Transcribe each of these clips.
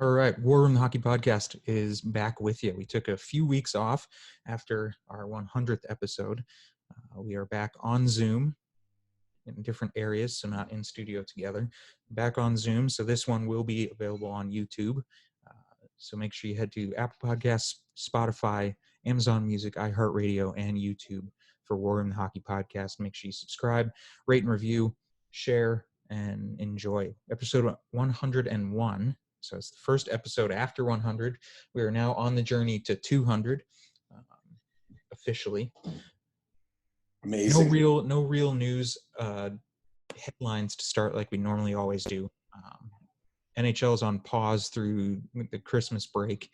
All right, War Room the Hockey Podcast is back with you. We took a few weeks off after our 100th episode. We are back on Zoom in different areas, so not in studio together. Back on Zoom, so this one will be available on YouTube. So make sure you head to Apple Podcasts, Spotify, Amazon Music, iHeartRadio, and YouTube for War Room the Hockey Podcast. Make sure you subscribe, rate and review, share, and enjoy. Episode 101. So it's the first episode after 100. We are now on the journey to 200 officially. Amazing. No real news headlines to start like we normally always do. NHL is on pause through the Christmas break.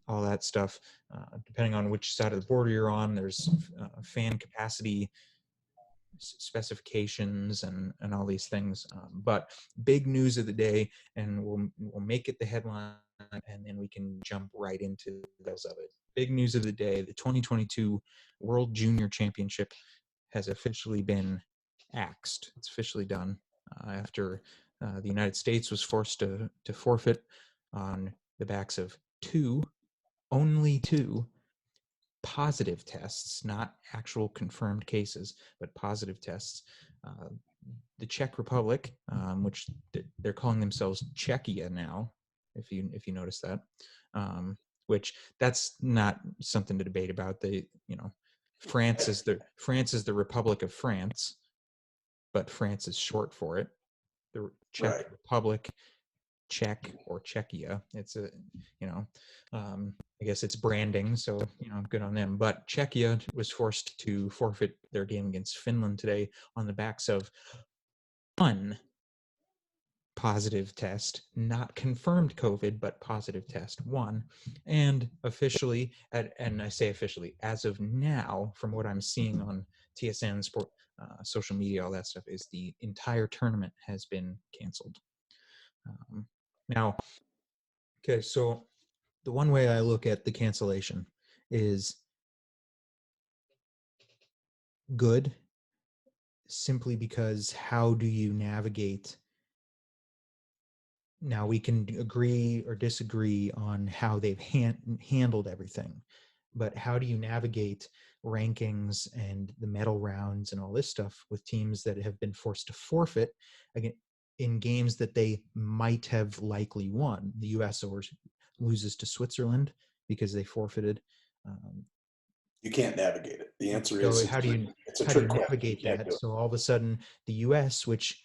All that stuff. Depending on which side of the border you're on, there's fan capacity specifications and all these things. But big news of the day, and we'll make it the headline, and then we can jump right into those of it. Big news of the day: the 2022 World Junior Championship has officially been axed. It's officially done after the United States was forced to forfeit on the backs of only two positive tests, not actual confirmed cases, but positive tests. The Czech Republic, which they're calling themselves Czechia now, if you notice that, which that's not something to debate about. France is the Republic of France, but France is short for it. The Czech Republic, Czech or Czechia. It's I guess it's branding, so good on them. But Czechia was forced to forfeit their game against Finland today on the backs of one positive test, not confirmed COVID, but positive test one. And officially, and I say officially, as of now, from what I'm seeing on TSN Sport, social media, all that stuff, is the entire tournament has been canceled. Now, okay, so the one way I look at the cancellation is good, simply because how do you navigate? Now, we can agree or disagree on how they've handled everything, but how do you navigate rankings and the medal rounds and all this stuff with teams that have been forced to forfeit again in games that they might have likely won? The U.S. loses to Switzerland because they forfeited. You can't navigate it. The answer so is how do you navigate that? So all of a sudden, the U.S., which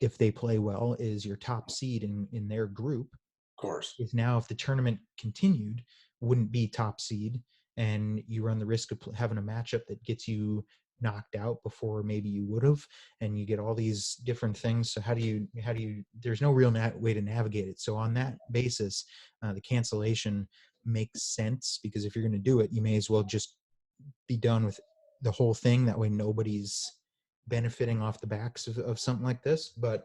if they play well, is your top seed in their group, of course, is now, if the tournament continued, wouldn't be top seed, and you run the risk of having a matchup that gets you knocked out before maybe you would have, and you get all these different things. So how do you there's no real way to navigate it. So on that basis, the cancellation makes sense, because if you're going to do it, you may as well just be done with the whole thing. That way nobody's benefiting off the backs of something like this. But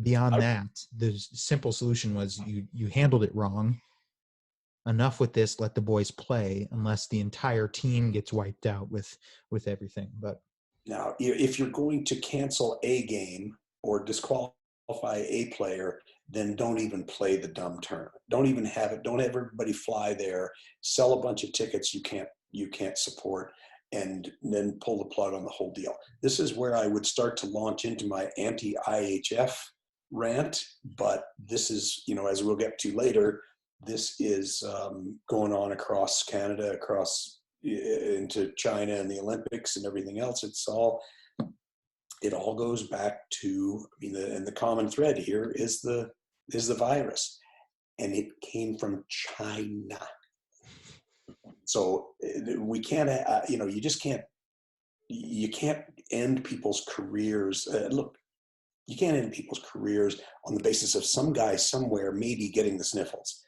beyond that, the simple solution was you handled it wrong. Enough with this. Let the boys play, unless the entire team gets wiped out with everything. But now, if you're going to cancel a game or disqualify a player, then don't even play the dumb tournament. Don't even have it. Don't have everybody fly there, sell a bunch of tickets you can't support, and then pull the plug on the whole deal. This is where I would start to launch into my anti-IHF rant, but this is, as we'll get to later, this is going on across Canada, across into China and the Olympics and everything else. It all goes back to, and the common thread here is the virus, and it came from China. So we can't, you can't end people's careers. Look, you can't end people's careers on the basis of some guy somewhere maybe getting the sniffles.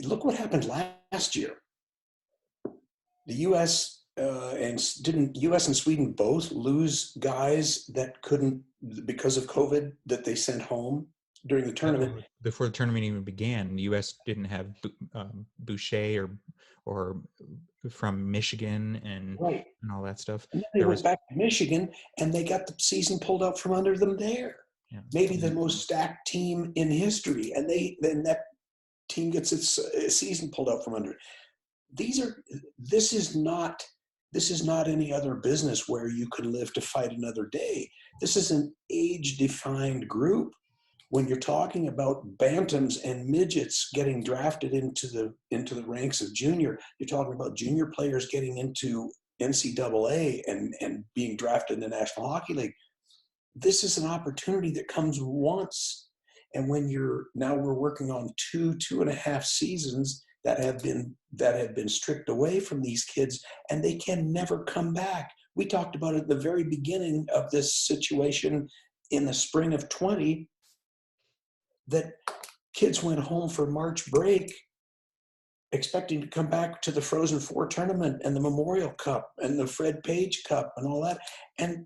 Look what happened last year. The U.S. Didn't U.S. and Sweden both lose guys that couldn't, because of COVID, that they sent home during the tournament? Before the tournament even began, the U.S. didn't have Boucher or from Michigan and all that stuff. And then they went back to Michigan, and they got the season pulled out from under them there. Yeah. maybe the most stacked team in history, and then that team gets its season pulled out from under it. This is not any other business where you can live to fight another day. This is an age-defined group. When you're talking about bantams and midgets getting drafted into the ranks of junior, you're talking about junior players getting into NCAA and being drafted in the National Hockey League. This is an opportunity that comes once. And when we're working on 2.5 seasons that have been stripped away from these kids, and they can never come back. We talked about it at the very beginning of this situation in the spring of 20, that kids went home for March break expecting to come back to the Frozen Four tournament and the Memorial Cup and the Fred Page Cup and all that. And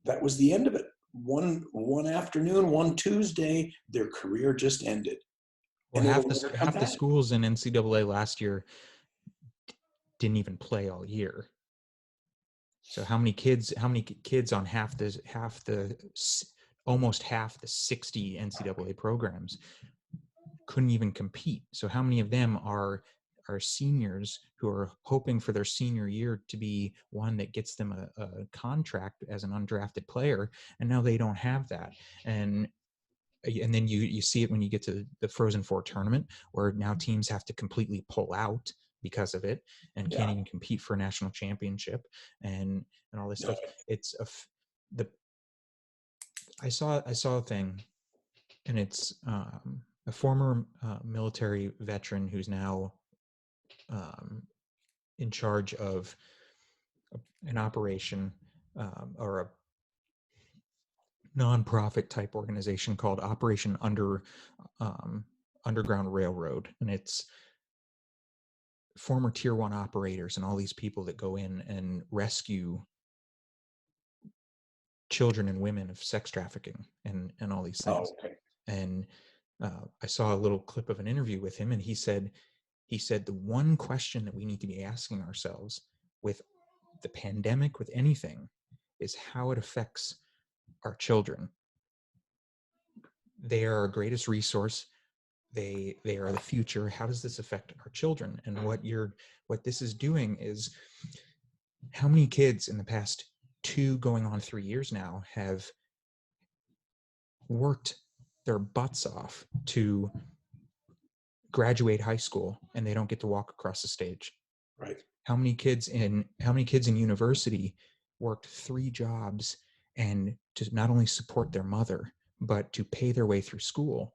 that was the end of it. One afternoon, one Tuesday, their career just ended. Well, And half the schools in NCAA last year didn't even play all year. So how many kids on almost half the 60 NCAA programs couldn't even compete? So how many of them are seniors who are hoping for their senior year to be one that gets them a contract as an undrafted player, and now they don't have that? And then you see it when you get to the Frozen Four tournament, where now teams have to completely pull out because of it and can't even compete for a national championship and all this stuff. It's I saw a thing, and it's a former military veteran who's now in charge of an operation or a nonprofit type organization called Operation Underground Railroad, and it's former Tier 1 operators and all these people that go in and rescue children and women of sex trafficking and all these things. Oh, okay. And I saw a little clip of an interview with him, and he said the one question that we need to be asking ourselves with the pandemic, with anything, is how it affects our children. They are our greatest resource. They are the future. How does this affect our children? And what this is doing is, how many kids in the past 2 going on 3 years now have worked their butts off to graduate high school and they don't get to walk across the stage? Right. How many kids in university worked 3 jobs and to not only support their mother, but to pay their way through school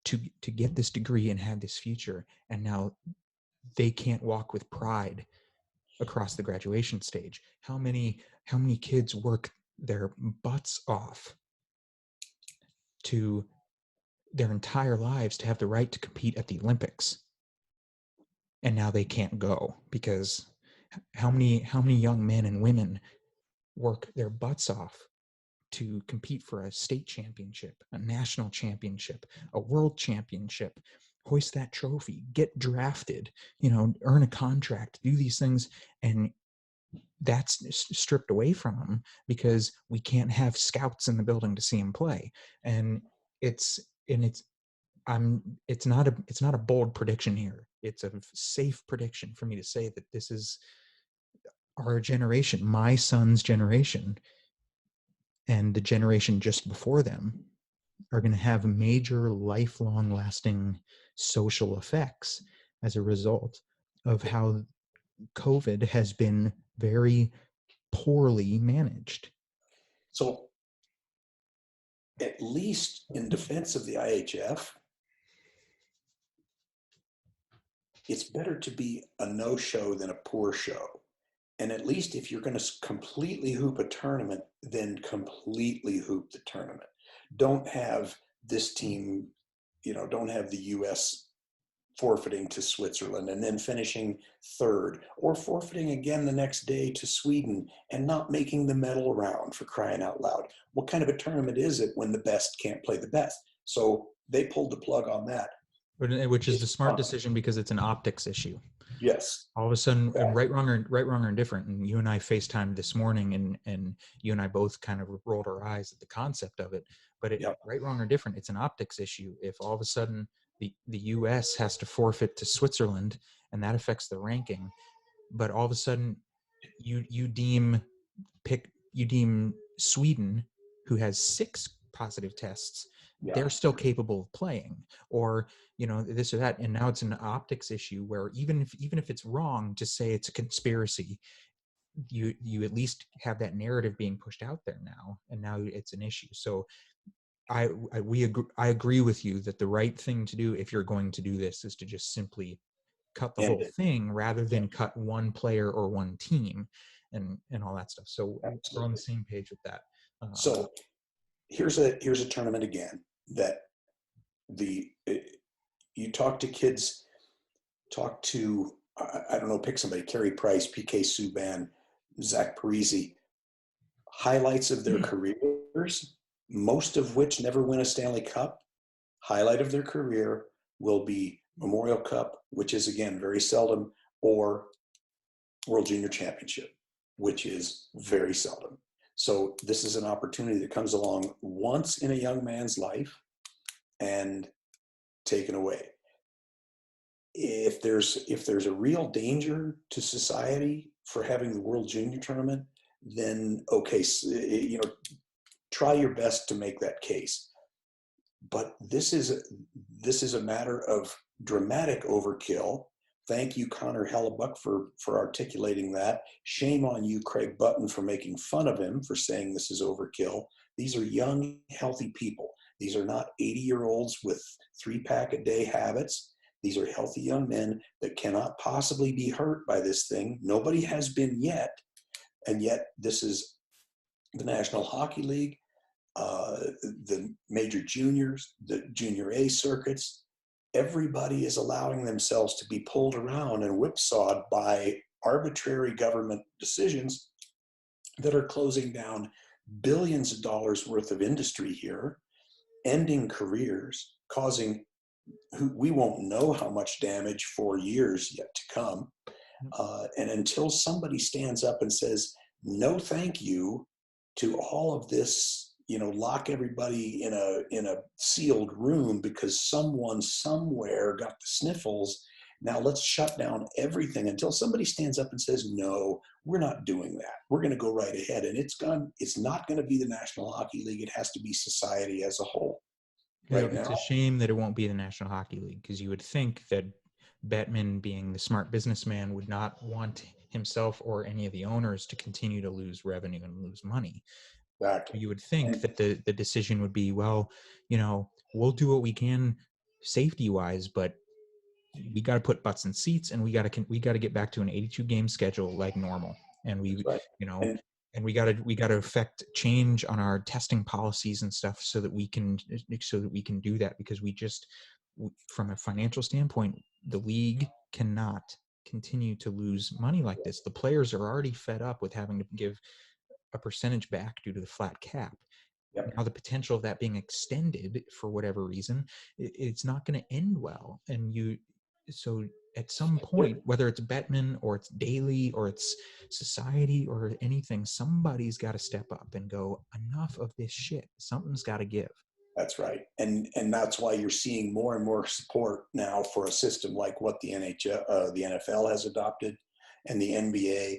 to get this degree and have this future, and now they can't walk with pride across the graduation stage? How many kids work their butts off to their entire lives to have the right to compete at the Olympics, and now they can't go? Because how many young men and women work their butts off to compete for a state championship, a national championship, a world championship, hoist that trophy, get drafted, earn a contract, do these things, and that's stripped away from them because we can't have scouts in the building to see them play. And it's not a bold prediction here. It's a safe prediction for me to say that this is our generation, my son's generation, and the generation just before them are going to have major, lifelong, lasting social effects as a result of how COVID has been very poorly managed. So, at least in defense of the IHF, it's better to be a no-show than a poor show. And at least if you're going to completely hoop a tournament, then completely hoop the tournament. Don't have this team, don't have the US forfeiting to Switzerland and then finishing third, or forfeiting again the next day to Sweden and not making the medal round, for crying out loud. What kind of a tournament is it when the best can't play the best? So they pulled the plug on that. which is the It's smart fun. decision because it's an optics issue. Yes. All of a sudden, and Exactly. right, wrong, or indifferent. And you and I FaceTimed this morning, and you and I both kind of rolled our eyes at the concept of it. But Yep. right, wrong, or different, it's an optics issue. If all of a sudden the U.S. has to forfeit to Switzerland, and that affects the ranking, but all of a sudden you deem Sweden, who has 6 positive tests, Yeah. they're still capable of playing, or this or that, and now it's an optics issue where even if it's wrong to say it's a conspiracy, you at least have that narrative being pushed out there now, and now it's an issue. So I agree with you that the right thing to do, if you're going to do this, is to just simply cut the And whole thing rather yeah, than cut one player or one team, and all that stuff. So we're on the absolutely. same page with that. So here's a tournament again that you talk to kids, talk to I don't know, pick somebody, Carey Price, PK Subban, Zach Parisi, highlights of their careers, most of which never win a Stanley Cup. Highlight of their career will be Memorial Cup, which is again very seldom, or World Junior Championship, which is very seldom. So this is an opportunity that comes along once in a young man's life and taken away. If there's a real danger to society for having the World Junior Tournament, then okay, try your best to make that case. But this is a matter of dramatic overkill. Thank you, Connor Hellebuck, for articulating that. Shame on you, Craig Button, for making fun of him for saying this is overkill. These are young, healthy people. These are not 80-year-olds with 3-pack-a-day habits. These are healthy young men that cannot possibly be hurt by this thing. Nobody has been yet, and yet this is the National Hockey League, the major juniors, the junior A circuits. Everybody is allowing themselves to be pulled around and whipsawed by arbitrary government decisions that are closing down billions of dollars worth of industry here, ending careers, causing we won't know how much damage for years yet to come. And until somebody stands up and says, no, thank you to all of this, lock everybody in a sealed room because someone somewhere got the sniffles. Now let's shut down everything until somebody stands up and says, no, we're not doing that. We're going to go right ahead. And it's not going to be the National Hockey League. It has to be society as a whole. Right It's now, a shame that it won't be the National Hockey League, because you would think that Bettman, being the smart businessman, would not want himself or any of the owners to continue to lose revenue and lose money. exactly. You would think And that the decision would be, well, we'll do what we can safety wise, but we got to put butts in seats, and we got to get back to an 82 game schedule like normal, and that's right. you know And and we got to affect change on our testing policies and stuff so that we can do that, because from a financial standpoint, the league cannot continue to lose money like this. The players are already fed up with having to give a percentage back due to the flat cap. yep, Now the potential of that being extended for whatever reason, it's not going to end well. So at some point, whether it's Bettman or it's Daly or it's society or anything, somebody's got to step up and go, enough of this shit. Something's got to give. that's right. And that's why you're seeing more and more support now for a system like what the the NFL has adopted, and the NBA.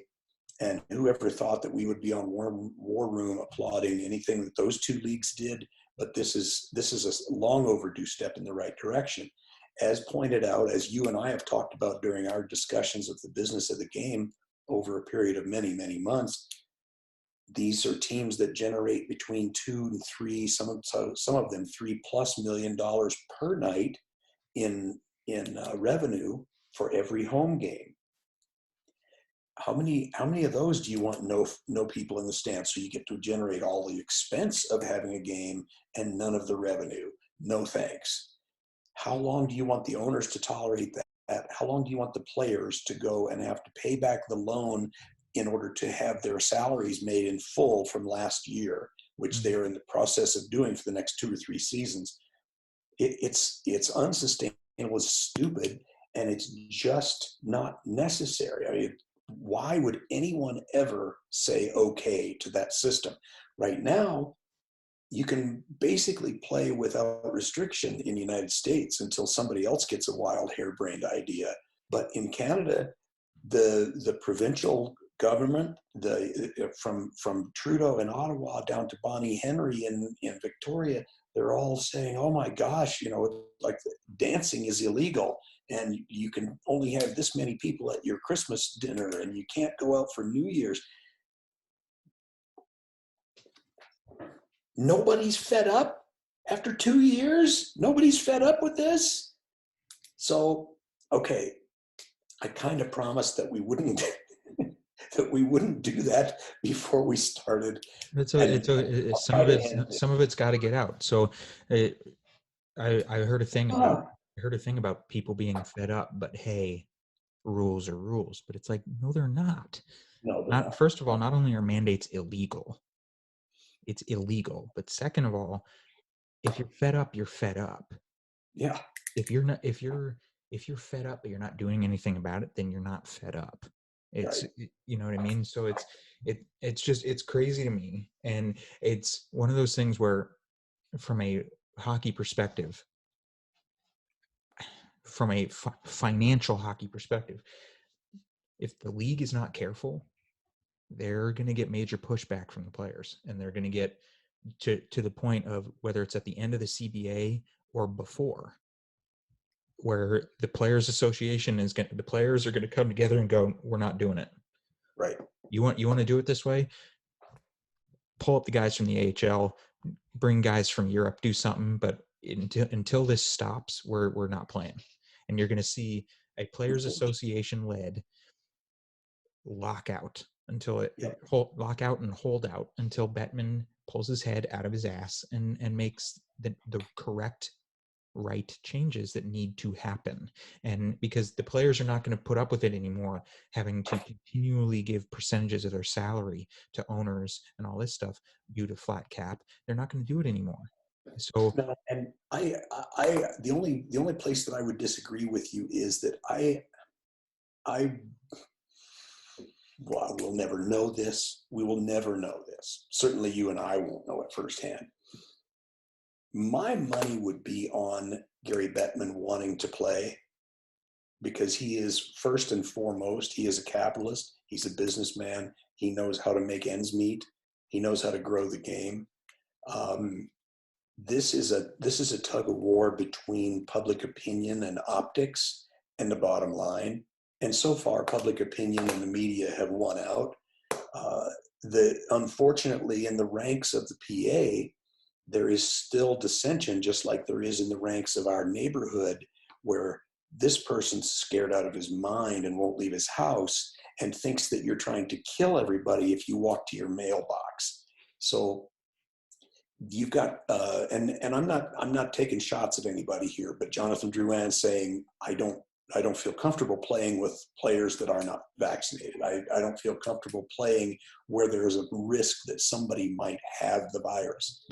And whoever thought that we would be on War Room applauding anything that those two leagues did? But this is a long overdue step in the right direction. As pointed out, as you and I have talked about during our discussions of the business of the game over a period of many, many months, these are teams that generate between 2 and 3, some of them $3+ million per night in revenue for every home game. How many of those do you want no people in the stands, so you get to generate all the expense of having a game and none of the revenue? No thanks. How long do you want the owners to tolerate that? How long do you want the players to go and have to pay back the loan in order to have their salaries made in full from last year, which they are in the process of doing for the next 2 or 3 seasons? It's unsustainable. it was stupid, and it's just not necessary. I mean, why would anyone ever say okay to that system? Right now, you can basically play without restriction in the United States until somebody else gets a wild harebrained idea. But in Canada, the provincial government, from Trudeau in Ottawa down to Bonnie Henry in Victoria, they're all saying, "Oh my gosh, like dancing is illegal, and you can only have this many people at your Christmas dinner, and you can't go out for New Year's." Nobody's fed up after 2 years. Nobody's fed up with this. So, okay, I kind of promised that we wouldn't that we wouldn't do that before we started. And I'll Some try of to end it. it's got to get out. So uh, I heard a thing about Ah, people being fed up, but hey, rules are rules. But it's like, no, they're not. no, they're Not not. first of all, not only are mandates illegal, it's illegal. But second of all, if you're fed up, you're fed up. Yeah, If you're not, if you're fed up, but you're not doing anything about it, then you're not fed up. It's, right. you know what I mean? So it's just, it's crazy to me. And it's one of those things where, from a hockey perspective, from a financial hockey perspective, if the league is not careful, they're going to get major pushback from the players, and they're going to get to the point of, whether it's at the end of the CBA or before, where the players association is going, the players are going to come together and go, we're not doing it. Right. You want to do it this way? Pull up the guys from the AHL, bring guys from Europe, do something. But until this stops, we're not playing. And you're going to see a players association led lockout until Yep. lockout and hold out until Bettman pulls his head out of his ass and makes the correct right changes that need to happen. And because the players are not going to put up with it anymore, having to continually give percentages of their salary to owners and all this stuff due to flat cap, they're not going to do it anymore. So No, and the only place that I would disagree with you is that I well, we'll never know this. We will never know this. Certainly, you and I won't know it firsthand. My money would be on Gary Bettman wanting to play, because he is, first and foremost, he is a capitalist. He's a businessman. He knows how to make ends meet. He knows how to grow the game. Um, this is a tug of war between public opinion and optics and the bottom line. And so far, public opinion and the media have won out. Unfortunately, in the ranks of the PA, there is still dissension, just like there is in the ranks of our neighborhood, where this person's scared out of his mind and won't leave his house and thinks that you're trying to kill everybody if you walk to your mailbox. So you've got, and I'm not taking shots at anybody here, but Jonathan Drouin saying, I don't feel comfortable playing with players that are not vaccinated. I don't feel comfortable playing where there's a risk that somebody might have the virus,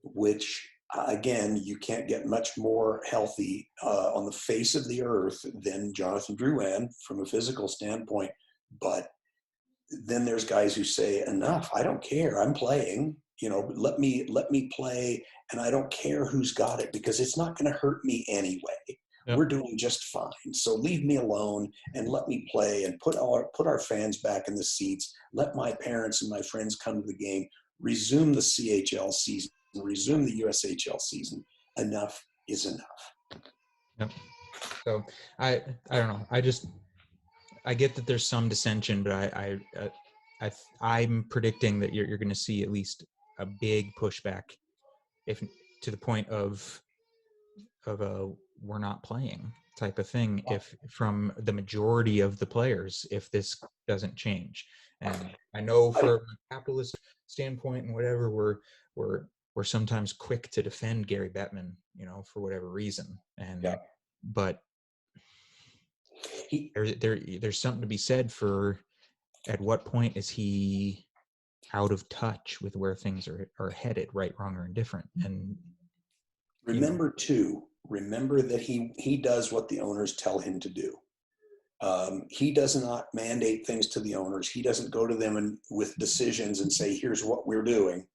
which, again, you can't get much more healthy on the face of the earth than Jonathan Drouin from a physical standpoint. But then there's guys who say, enough, I don't care, I'm playing, let me play, and I don't care who's got it, because it's not going to hurt me anyway. yep. We're doing just fine, so leave me alone and let me play, and put our fans back in the seats, let my parents and my friends come to the game, resume the CHL season, resume the USHL season. Enough is enough. Yep. So I don't know. I get that there's some dissension, but I'm predicting that you're going to see at least a big pushback, if to the point of a we're not playing type of thing, if from the majority of the players, if this doesn't change. And I know from a capitalist standpoint and whatever, we're sometimes quick to defend Gary Bettman, for whatever reason. And Yeah. but He, there's something to be said for, at what point is he out of touch with where things are headed, right, wrong, or indifferent? And remember too, remember that he does what the owners tell him to do. He does not mandate things to the owners. He doesn't go to them with decisions and say, here's what we're doing.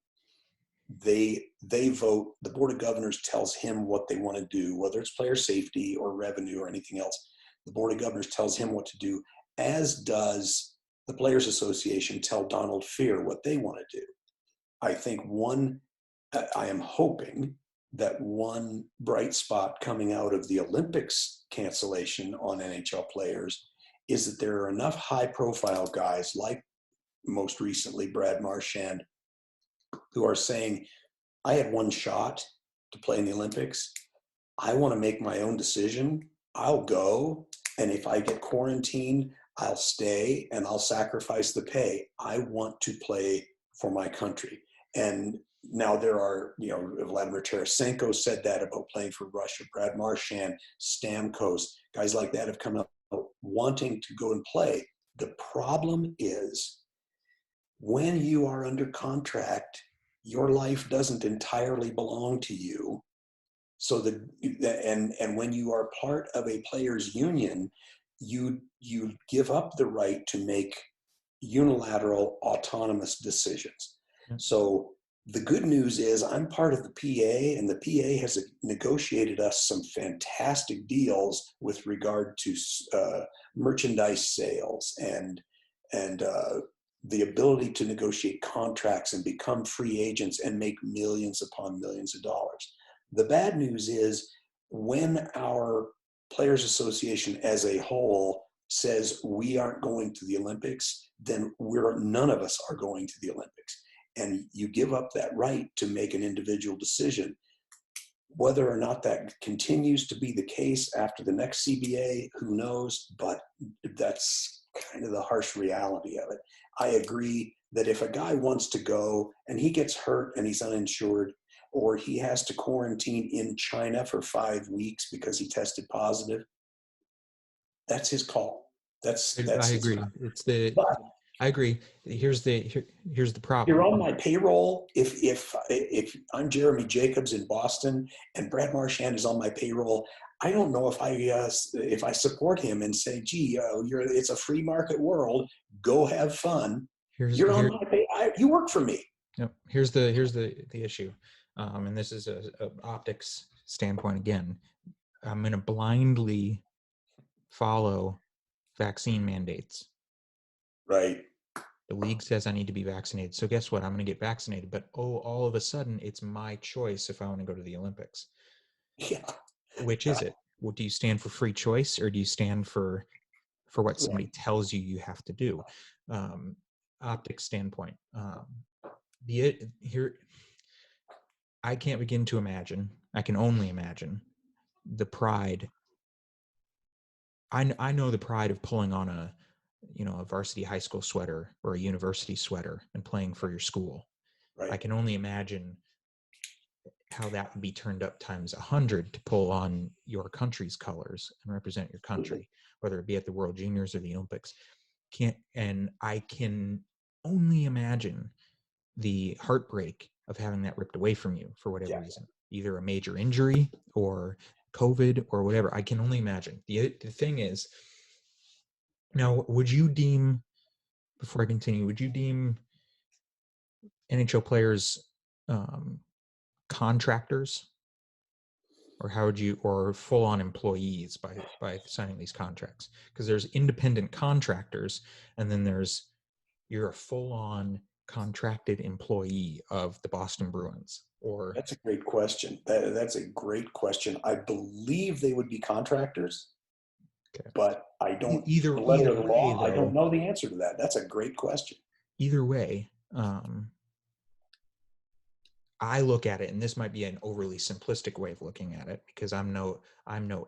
They vote. The board of governors tells him what they want to do, whether it's player safety or revenue or anything else. The board of governors tells him what to do, as does the Players Association tell Donald Fear what they want to do. I think I am hoping that one bright spot coming out of the Olympics cancellation on NHL players is that there are enough high profile guys, like most recently Brad Marchand, who are saying, I had one shot to play in the Olympics. I want to make my own decision. I'll go. And if I get quarantined, I'll stay and I'll sacrifice the pay. I want to play for my country. And now there are, Vladimir Tarasenko said that about playing for Russia. Brad Marchand, Stamkos, guys like that have come up wanting to go and play. The problem is when you are under contract, your life doesn't entirely belong to you. So and when you are part of a players' union, you give up the right to make unilateral, autonomous decisions. Yeah. So the good news is I'm part of the PA, and the PA has negotiated us some fantastic deals with regard to merchandise sales and the ability to negotiate contracts and become free agents and make millions upon millions of dollars. The bad news is when our Players Association as a whole says we aren't going to the Olympics, then none of us are going to the Olympics. And you give up that right to make an individual decision. Whether or not that continues to be the case after the next CBA, who knows? But that's kind of the harsh reality of it. I agree that if a guy wants to go and he gets hurt and he's uninsured, or he has to quarantine in China for 5 weeks because he tested positive, that's his call. That's I agree. But I agree. Here's the problem. you're on my payroll. If I'm Jeremy Jacobs in Boston and Brad Marchand is on my payroll, I don't know if I support him and say, gee, it's a free market world. Go have fun. You're on my pay. You work for me. Yep. Here's the issue, and this is a optics standpoint again. I'm going to blindly follow vaccine mandates. Right. The league says I need to be vaccinated. So guess what? I'm going to get vaccinated. But all of a sudden, it's my choice if I want to go to the Olympics. Yeah. Which is it? Well, do you stand for free choice, or do you stand for what somebody tells you have to do? Optics standpoint. Here, I can't begin to imagine. I can only imagine the pride. I know the pride of pulling on a varsity high school sweater or a university sweater and playing for your school. Right. I can only imagine how that would be turned up times 100 to pull on your country's colors and represent your country, whether it be at the World Juniors or the Olympics. I can only imagine the heartbreak of having that ripped away from you for whatever reason, either a major injury or COVID or whatever. I can only imagine. The thing is, now, before I continue, would you deem NHL players contractors, or how would you, or full-on employees by signing these contracts? Because there's independent contractors, and then you're a full-on contracted employee of the Boston Bruins. Or that's a great question. That's a great question. I believe they would be contractors. Okay. But I don't. Either the way, of the law, though, I don't know the answer to that. That's a great question. Either way, I look at it, and this might be an overly simplistic way of looking at it, because I'm no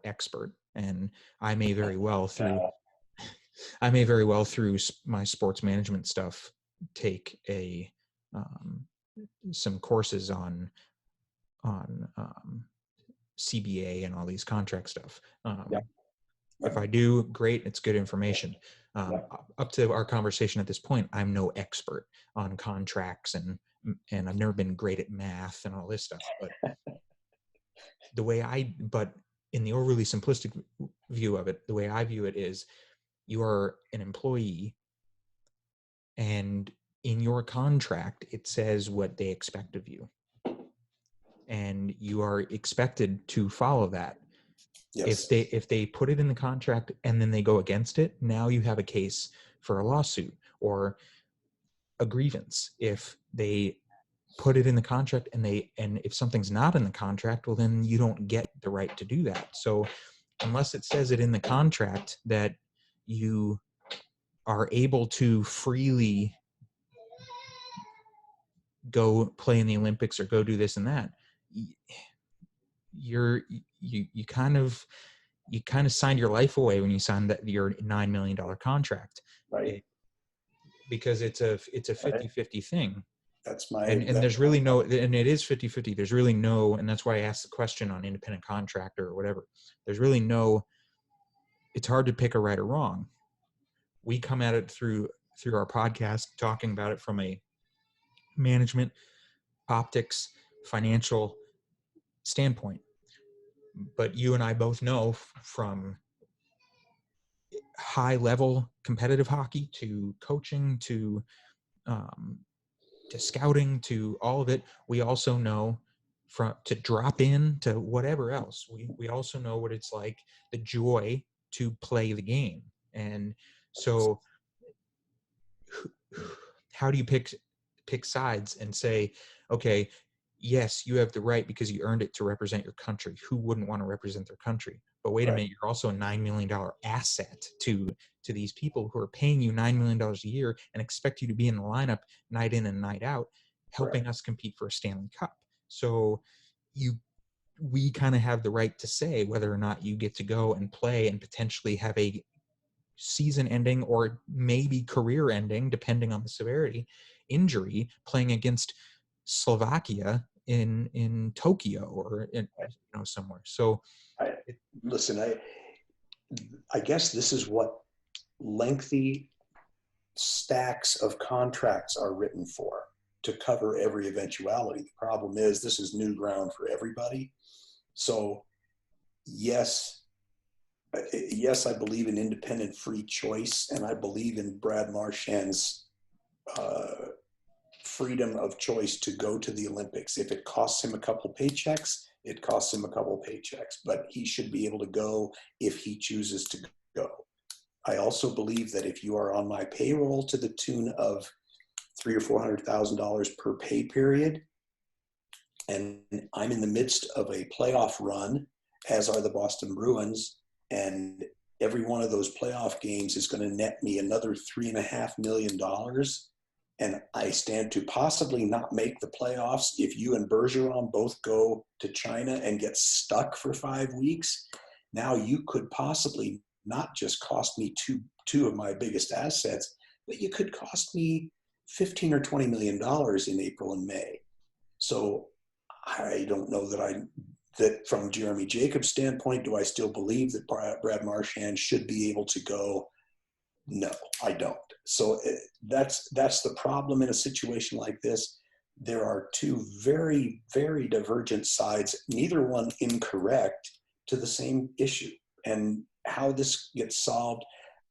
expert, and I may very well through my sports management stuff take some courses on CBA and all these contract stuff. If I do, great, it's good information. Up to our conversation at this point, I'm no expert on contracts, and I've never been great at math and all this stuff. But but in the overly simplistic view of it, the way I view it is you are an employee, and in your contract, it says what they expect of you, and you are expected to follow that. Yes. If they put it in the contract and then they go against it, now you have a case for a lawsuit or a grievance. If they put it in the contract and if something's not in the contract, well, then you don't get the right to do that. So unless it says it in the contract that you are able to freely go play in the Olympics or go do this and that, you're you kind of signed your life away when you signed your $9 million contract. Right. Because it's a Right. 50-50 thing. That's my, And there's really no, and it is 50-50. There's really no, and that's why I asked the question on independent contractor or whatever. There's really no, it's hard to pick a right or wrong. We come at it through our podcast, talking about it from a management, optics, financial standpoint. But you and I both know from high level competitive hockey to coaching to scouting to all of it, we also know to drop in to whatever else, we also know what it's like, the joy to play the game. And so how do you pick sides and say, okay, yes, you have the right because you earned it to represent your country. Who wouldn't want to represent their country? But wait a right. minute, you're also a $9 million asset to these people who are paying you $9 million a year and expect you to be in the lineup night in and night out, helping us compete for a Stanley Cup. So we kind of have the right to say whether or not you get to go and play and potentially have a season ending or maybe career ending, depending on the severity, injury playing against Slovakia in Tokyo or somewhere. So I, listen, I guess this is what lengthy stacks of contracts are written for, to cover every eventuality. The problem is this is new ground for everybody. So yes, I believe in independent free choice, and I believe in Brad Marchand's freedom of choice to go to the Olympics. If it costs him a couple paychecks, it costs him a couple paychecks, but he should be able to go if he chooses to go. I also believe that if you are on my payroll to the tune of $300,000 or $400,000 per pay period, and I'm in the midst of a playoff run, as are the Boston Bruins, and every one of those playoff games is going to net me another $3.5 million, and I stand to possibly not make the playoffs if you and Bergeron both go to China and get stuck for 5 weeks. Now you could possibly not just cost me two of my biggest assets, but you could cost me $15 or $20 million in April and May. So I don't know that from Jeremy Jacobs' standpoint, do I still believe that Brad Marchand should be able to go? No, I don't. So that's the problem in a situation like this. There are two very, very divergent sides, neither one incorrect, to the same issue. And how this gets solved,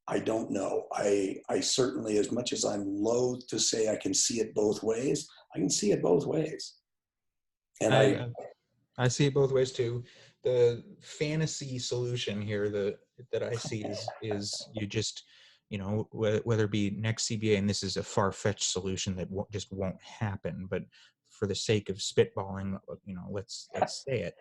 I don't know. I certainly, as much as I'm loath to say I can see it both ways, I can see it both ways. And I see it both ways too. The fantasy solution here that I see is you just, whether it be next CBA, and this is a far-fetched solution that just won't happen, but for the sake of spitballing, let's say it.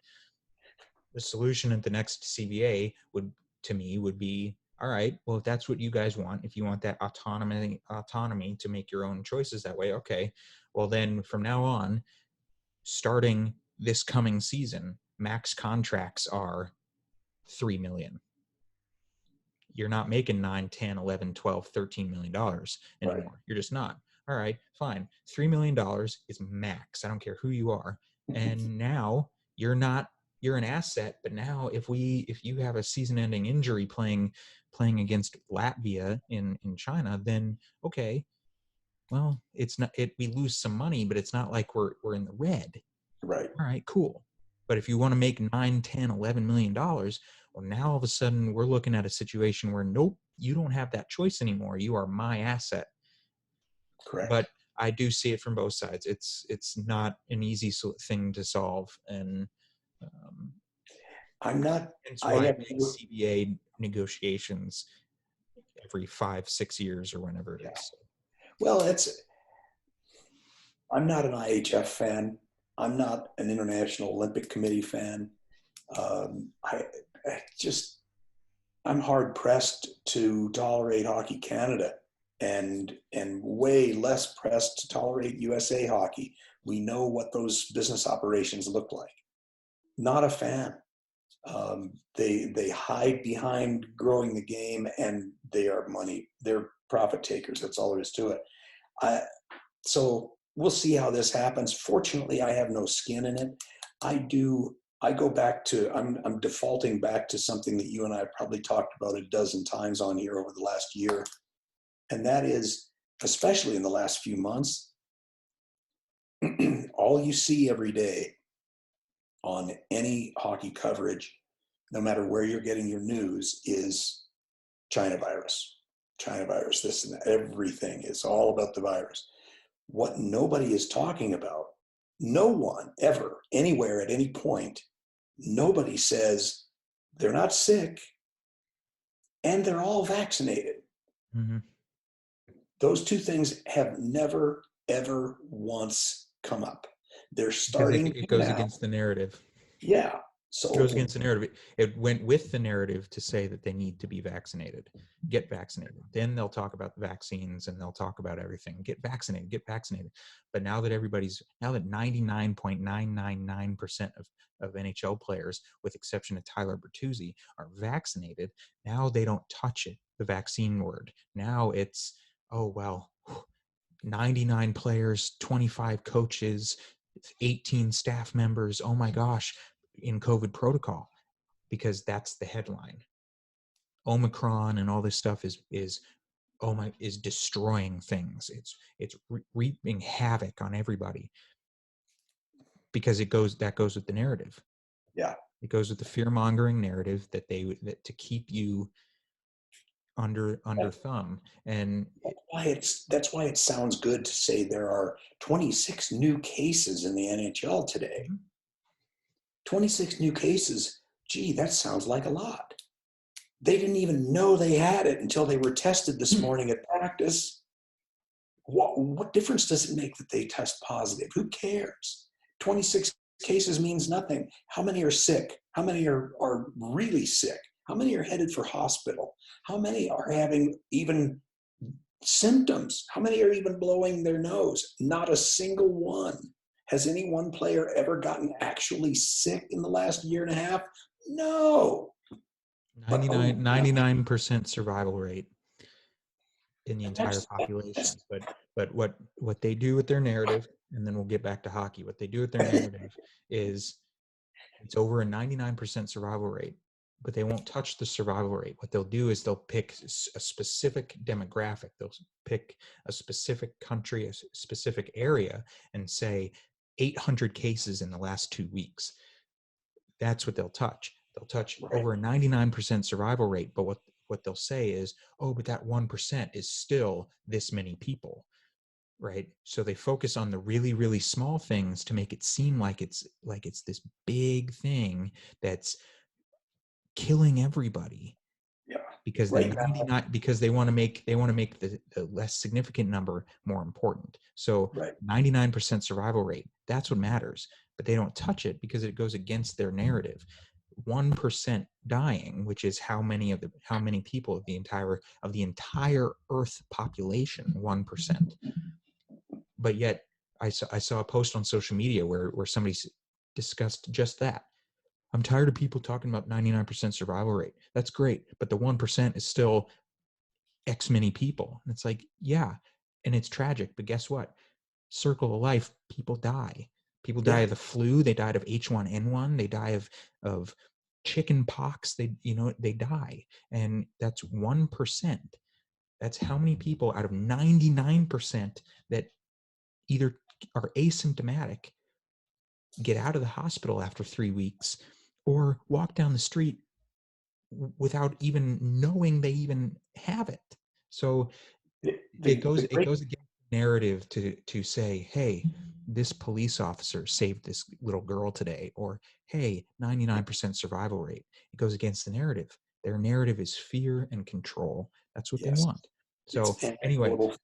The solution at the next CBA would be, all right, well, if that's what you guys want, if you want that autonomy to make your own choices that way, okay, well then from now on, starting this coming season, max contracts are $3 million. You're not making 9, 10, 11, 12, $13 million anymore. right. You're just not. All right, fine. $3 million is max. I don't care who you are. And now you're an asset, but now if you have a season ending injury playing against Latvia in China, then okay, well, we lose some money, but it's not like we're in the red. Right. All right, cool. But if you want to make 9, 10, 11 million dollars, well, now all of a sudden we're looking at a situation where nope, you don't have that choice anymore. You are my asset. Correct. But I do see it from both sides. It's not an easy thing to solve, and um, I'm not, hence I why have, big CBA negotiations every 5-6 years or whenever it yeah. is. Well, I'm not an IHF fan. I'm not an International Olympic Committee fan. I just, I'm hard pressed to tolerate Hockey Canada, and way less pressed to tolerate USA Hockey. We know what those business operations look like. Not a fan. They hide behind growing the game, and they're profit takers. That's all there is to it. I, so we'll see how this happens. Fortunately, I have no skin in it. I go back to, I'm defaulting back to something that you and I have probably talked about a dozen times on here over the last year. And that is, especially in the last few months, all you see every day on any hockey coverage, no matter where you're getting your news, is China virus. China virus, this and that. Everything is all about the virus. What nobody is talking about, no one ever, anywhere, at any point, nobody says they're not sick and they're all vaccinated. Mm-hmm. Those two things have never, ever once come up. They're Because starting it to goes now. against the narrative. Yeah. It goes So, against the narrative. It went with the narrative to say that they need to be vaccinated, get vaccinated. Then they'll talk about the vaccines and they'll talk about everything. Get vaccinated, get vaccinated. But now that 99.999% of NHL players, with exception of Tyler Bertuzzi, are vaccinated, now they don't touch it, the vaccine word. Now it's, oh, well, 99 players, 25 coaches, 18 staff members. Oh my gosh, in COVID protocol, because that's the headline. Omicron and all this stuff is destroying things. It's reaping havoc on everybody because that goes with the narrative. yeah. It goes with the fear mongering narrative that to keep you under thumb. And That's why it sounds good to say there are 26 new cases in the NHL today. 26 new cases. Gee, that sounds like a lot. They didn't even know they had it until they were tested this morning at practice. What difference does it make that they test positive? Who cares? 26 cases means nothing. How many are sick? How many are really sick? How many are headed for hospital? How many are having even symptoms? How many are even blowing their nose? Not a single one. Has any one player ever gotten actually sick in the last year and a half? No. But 99% survival rate in the entire that's population. But what they do with their narrative, and then we'll get back to hockey. What they do with their narrative is it's over a 99% survival rate, but they won't touch the survival rate. What they'll do is they'll pick a specific demographic. They'll pick a specific country, a specific area, and say 800 cases in the last 2 weeks. That's what they'll touch. They'll touch right. over a 99% survival rate, but what they'll say is, oh, but that 1% is still this many people, right? So they focus on the really, really small things to make it seem like it's this big thing that's killing everybody, Yeah. because the Right now. 99 because they want to make the less significant number more important. So Right. 99% survival rate, that's what matters, but they don't touch it because it goes against their narrative. 1% dying, which is how many people of the entire Earth population, 1%. But yet I saw a post on social media where somebody discussed just that. I'm tired of people talking about 99% survival rate. That's great, but the 1% is still X many people. And it's like, yeah, and it's tragic, but guess what? Circle of life, people die. People die Yeah. of the flu, they died of H1N1, they die of chicken pox, they die. And that's 1%. That's how many people out of 99% that either are asymptomatic get out of the hospital after 3 weeks, or walk down the street without even knowing they even have it. So The it great, goes against the narrative to say, hey, this police officer saved this little girl today, or hey, 99% survival rate. It goes against the narrative. Their narrative is fear and control. That's what they yes, want. So it's anyway, anecdotal.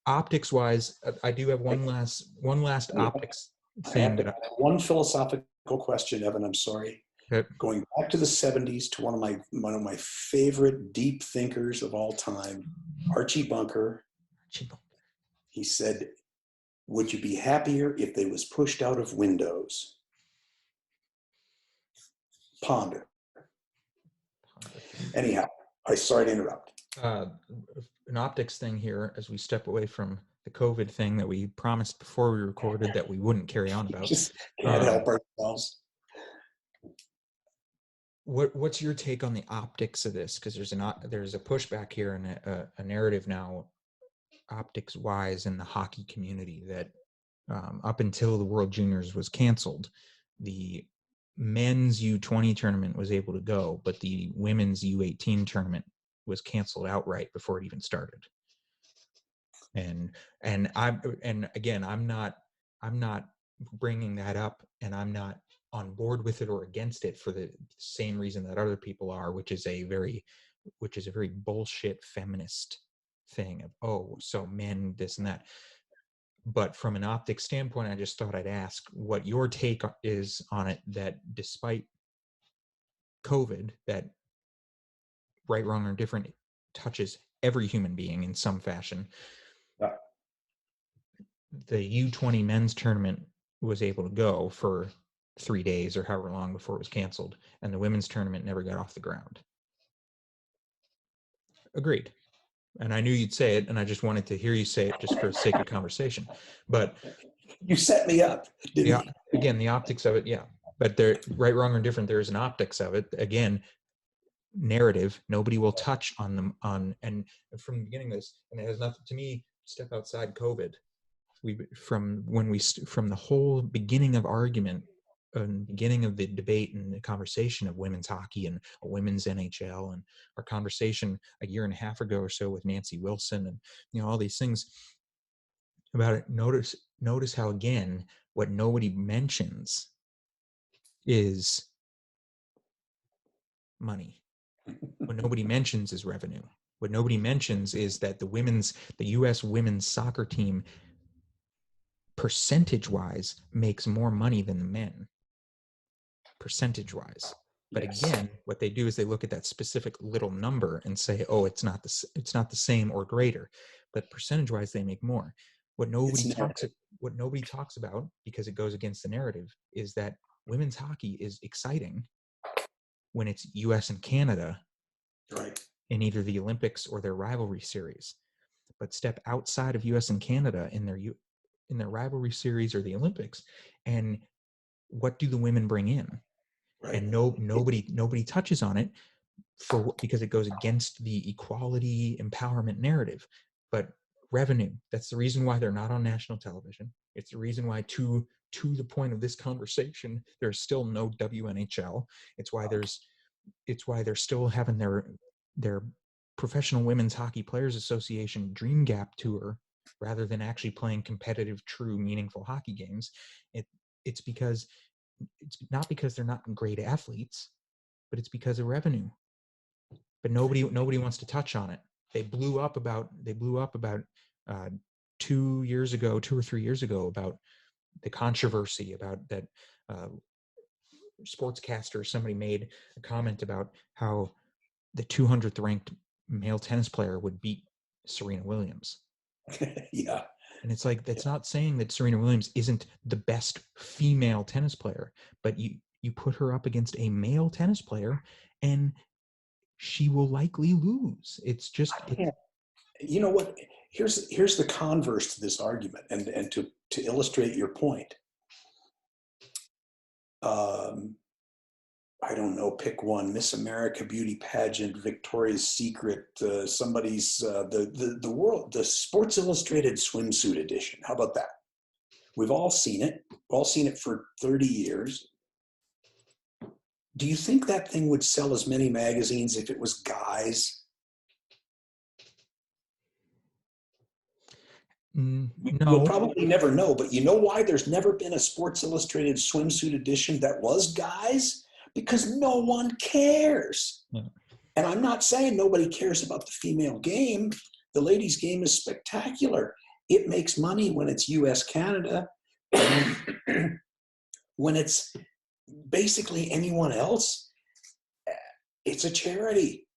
optics wise, I do have one last optics I have thing to that one philosophical question, Evan. I'm sorry. I, Going back to the 70s to one of my favorite deep thinkers of all time, Archie Bunker. He said, "Would you be happier if they was pushed out of windows?" Ponder. Anyhow, I sorry to interrupt. an optics thing here as we step away from the COVID thing that we promised before we recorded that we wouldn't carry on about. Just can't help ourselves. What's your take on the optics of this? Because there's a pushback here and a narrative now, optics wise, in the hockey community that up until the World Juniors was canceled, the men's U20 tournament was able to go, but the women's U18 tournament was canceled outright before it even started. And again, I'm not bringing that up, and I'm not on board with it or against it for the same reason that other people are, which is a very bullshit feminist thing of, oh, so men this and that. But from an optics standpoint, I just thought I'd ask what your take is on it, that despite COVID, that right, wrong, or different touches every human being in some fashion. Yeah. The U20 men's tournament was able to go for 3 days or however long before it was canceled, and the women's tournament never got off the ground. Agreed. And I knew you'd say it, and I just wanted to hear you say it just for the sake of conversation. But you set me up, didn't you? Again, the optics of it, yeah. But there, right, wrong, or different, there is an optics of it. Again, narrative. Nobody will touch on them and from the beginning of this, and it has nothing to me. Step outside COVID. From the whole beginning of argument and beginning of the debate and the conversation of women's hockey and a women's NHL, and our conversation a year and a half ago or so with Nancy Wilson, and all these things about it. Notice how, again, what nobody mentions is money. What nobody mentions is revenue. What nobody mentions is that the U.S. women's soccer team, percentage-wise, makes more money than the men, percentage-wise. But Yes. again, what they do is they look at that specific little number and say, "Oh, it's not the same or greater," but percentage-wise, they make more. What nobody talks about, because it goes against the narrative, is that women's hockey is exciting when it's U.S. and Canada, right, in either the Olympics or their rivalry series. But step outside of U.S. and Canada in their rivalry series or the Olympics, and what do the women bring in? right. And nobody touches on it because it goes against the equality empowerment narrative. But revenue, that's the reason why they're not on national television. It's the reason why, to the point of this conversation, there's still no WNHL. It's why they're still having their Professional Women's Hockey Players Association Dream Gap Tour rather than actually playing competitive, true, meaningful hockey games. It's not because they're not great athletes, but it's because of revenue. But nobody wants to touch on it. They blew up about 2 or 3 years ago, about the controversy about that. Sportscaster, somebody made a comment about how the 200th ranked male tennis player would beat Serena Williams. Yeah. And it's like, that's not saying that Serena Williams isn't the best female tennis player, but you put her up against a male tennis player and she will likely lose. It's just, you know what? Here's the converse to this argument, and to illustrate your point. I don't know, pick one: Miss America beauty pageant, Victoria's Secret, somebody's the Sports Illustrated swimsuit edition. How about that? We've all seen it. We've all seen it for 30 years. Do you think that thing would sell as many magazines if it was guys? We'll No. probably never know, but you know why there's never been a Sports Illustrated swimsuit edition that was guys? Because no one cares. Yeah. And I'm not saying nobody cares about the female game. The ladies' game is spectacular. It makes money when it's US, Canada. When it's basically anyone else, it's a charity.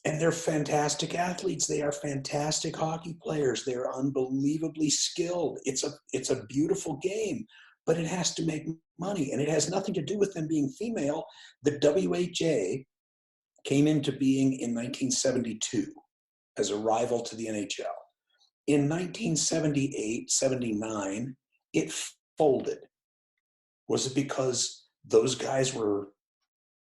And they're fantastic athletes. They are fantastic hockey players. They're unbelievably skilled. It's a beautiful game, but it has to make money. And it has nothing to do with them being female. The WHA came into being in 1972 as a rival to the NHL. In 1978, 79, it folded. Was it because those guys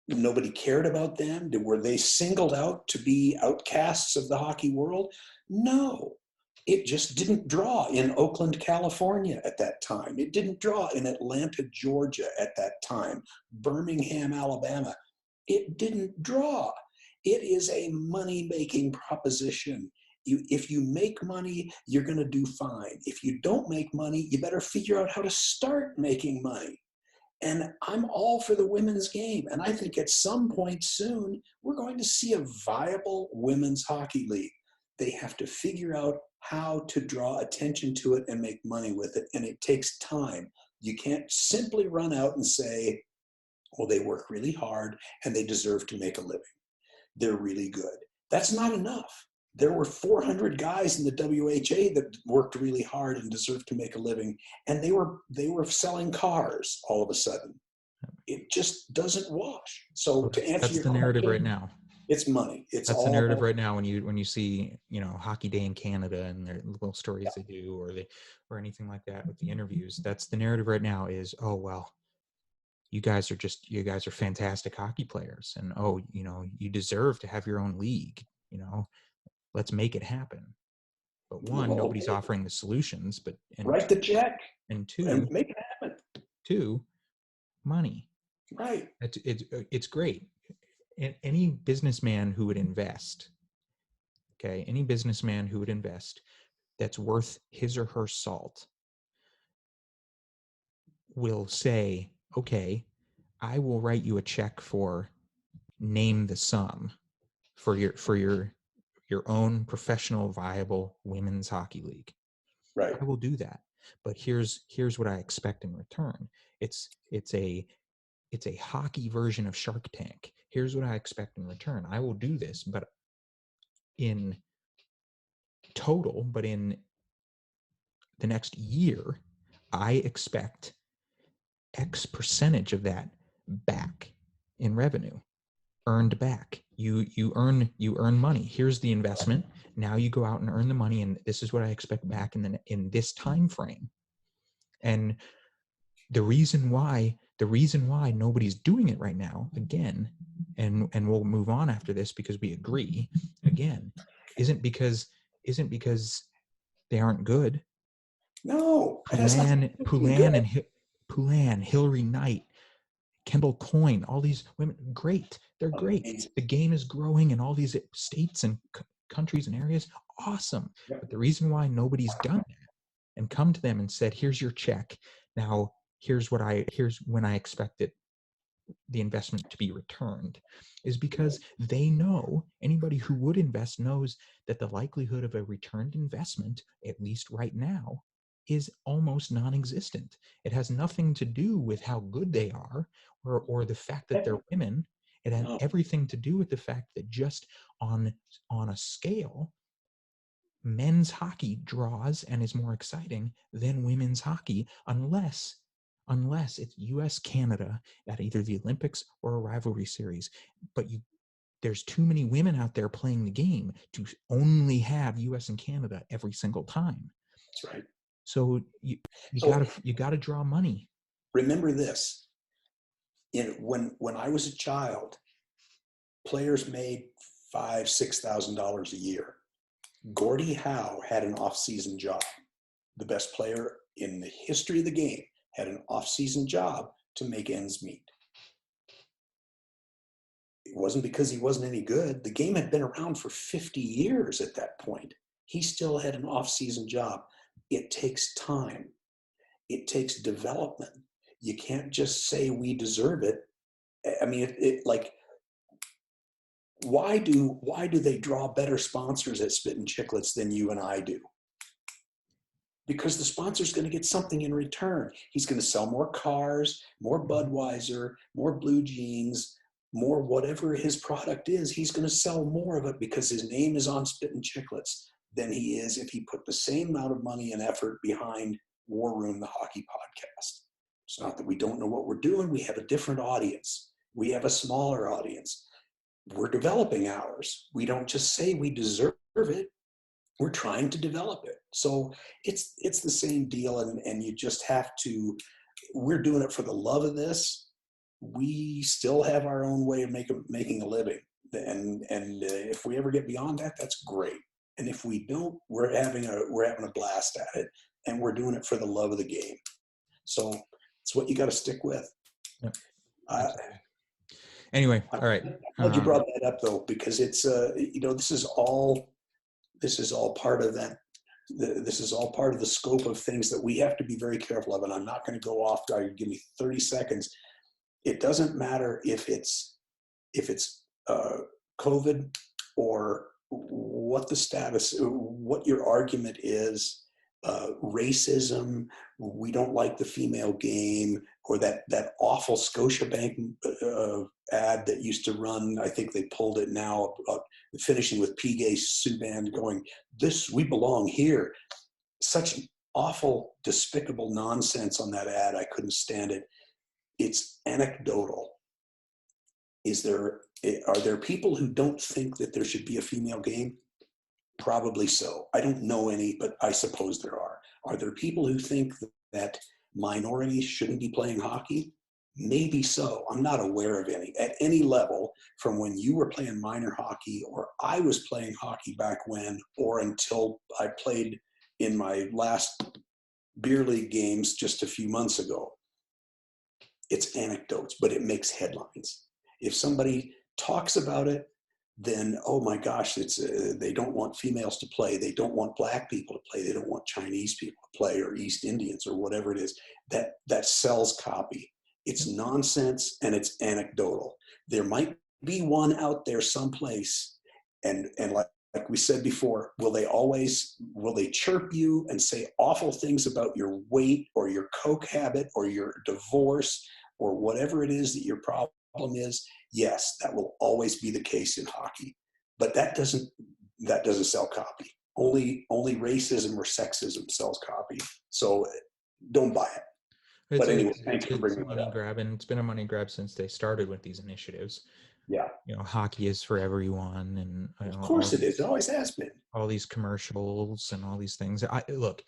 nobody cared about them? Were they singled out to be outcasts of the hockey world? No. It just didn't draw in Oakland, California at that time. It didn't draw in Atlanta, Georgia at that time, Birmingham, Alabama. It didn't draw. It is a money-making proposition. If you make money, you're going to do fine. If you don't make money, you better figure out how to start making money. And I'm all for the women's game. And I think at some point soon, we're going to see a viable women's hockey league. They have to figure out how to draw attention to it and make money with it. And it takes time. You can't simply run out and say, well, they work really hard and they deserve to make a living. They're really good. That's not enough. There were 400 guys in the WHA that worked really hard and deserved to make a living, and they were selling cars all of a sudden. It just doesn't wash. So to answer That's your the narrative question, right now. it's money. It's That's all the narrative right now when you see, Hockey Day in Canada and their little stories they do or anything like that with the interviews. That's the narrative right now is, oh well, you guys are fantastic hockey players, and you deserve to have your own league. Let's make it happen. But one, nobody's offering the solutions, write the check and and two, make it happen. money. Right. It's great. Any businessman who would invest, that's worth his or her salt will say, okay, I will write you a check for name the sum for your own professional viable women's hockey league. Right. I will do that. But here's what I expect in return. It's a hockey version of Shark Tank. Here's what I expect in return. I will do this, but in total, but in the next year, I expect X percentage of that back in revenue, earned back. You earn money. Here's the investment. Now you go out and earn the money, and this is what I expect back in this time frame. And the reason why nobody's doing it right now, again, and we'll move on after this because we agree, again, isn't because they aren't good. No. Poulan, Hillary Knight, Kendall Coyne, all these women, great. They're great. Amazing. The game is growing in all these states and countries and areas. Awesome. Yep. But the reason why nobody's done that and come to them and said, here's your check. Now, here's when I expect the investment to be returned, is because they know, anybody who would invest knows that the likelihood of a returned investment, at least right now, is almost non-existent. It has nothing to do with how good they are or the fact that they're women. It has everything to do with the fact that just on a scale, men's hockey draws and is more exciting than women's hockey unless it's US Canada at either the Olympics or a rivalry series. But there's too many women out there playing the game to only have US and Canada every single time. That's right. So you gotta draw money. Remember this. When I was a child, players made $5,000-$6,000 a year. Gordie Howe had an off-season job. The best player in the history of the game had an off-season job to make ends meet. It wasn't because he wasn't any good. The game had been around for 50 years at that point. He still had an off-season job. It takes time. It takes development. You can't just say we deserve it. I mean, like, why do they draw better sponsors at Spittin' Chicklets than you and I do? Because the sponsor's going to get something in return. He's going to sell more cars, more Budweiser, more blue jeans, more whatever his product is. He's going to sell more of it because his name is on Spittin' Chicklets than he is if he put the same amount of money and effort behind War Room, the hockey podcast. It's not that we don't know what we're doing. We have a different audience. We have a smaller audience. We're developing ours. We don't just say we deserve it. We're trying to develop it. So it's the same deal, and you just have to, we're doing it for the love of this. We still have our own way of making a living. And if we ever get beyond that, that's great. And if we don't, we're having a blast at it, and we're doing it for the love of the game. So it's what you got to stick with. Yep. Anyway, all right. I'm glad you brought that up though, because it's this is all part of that. This is all part of the scope of things that we have to be very careful of. And I'm not going to go off. Give me 30 seconds. It doesn't matter if it's COVID or what the status, what your argument is. Racism, we don't like the female game, or that awful Scotiabank ad that used to run. I think they pulled it now, finishing with P. Subban going, "This, we belong here." Such awful, despicable nonsense on that ad. I couldn't stand it. It's anecdotal. Are there people who don't think that there should be a female game? Probably so. I don't know any, but I suppose there are. Are there people who think that minorities shouldn't be playing hockey? Maybe so. I'm not aware of any. At any level, from when you were playing minor hockey, or I was playing hockey back when, or until I played in my last beer league games just a few months ago. It's anecdotes, but it makes headlines. If somebody talks about it, then, oh my gosh, it's they don't want females to play. They don't want black people to play. They don't want Chinese people to play, or East Indians, or whatever it is. That sells copy. It's nonsense, and it's anecdotal. There might be one out there someplace, and like we said before, will they chirp you and say awful things about your weight or your coke habit or your divorce or whatever it is that your problem is? Yes, that will always be the case in hockey, but that doesn't sell copy. Only racism or sexism sells copy. So don't buy it. But anyway, thanks for bringing that up. It's been a money grab since they started with these initiatives. Yeah. Hockey is for everyone, and of course it is. It always has been. All these commercials and all these things. Look,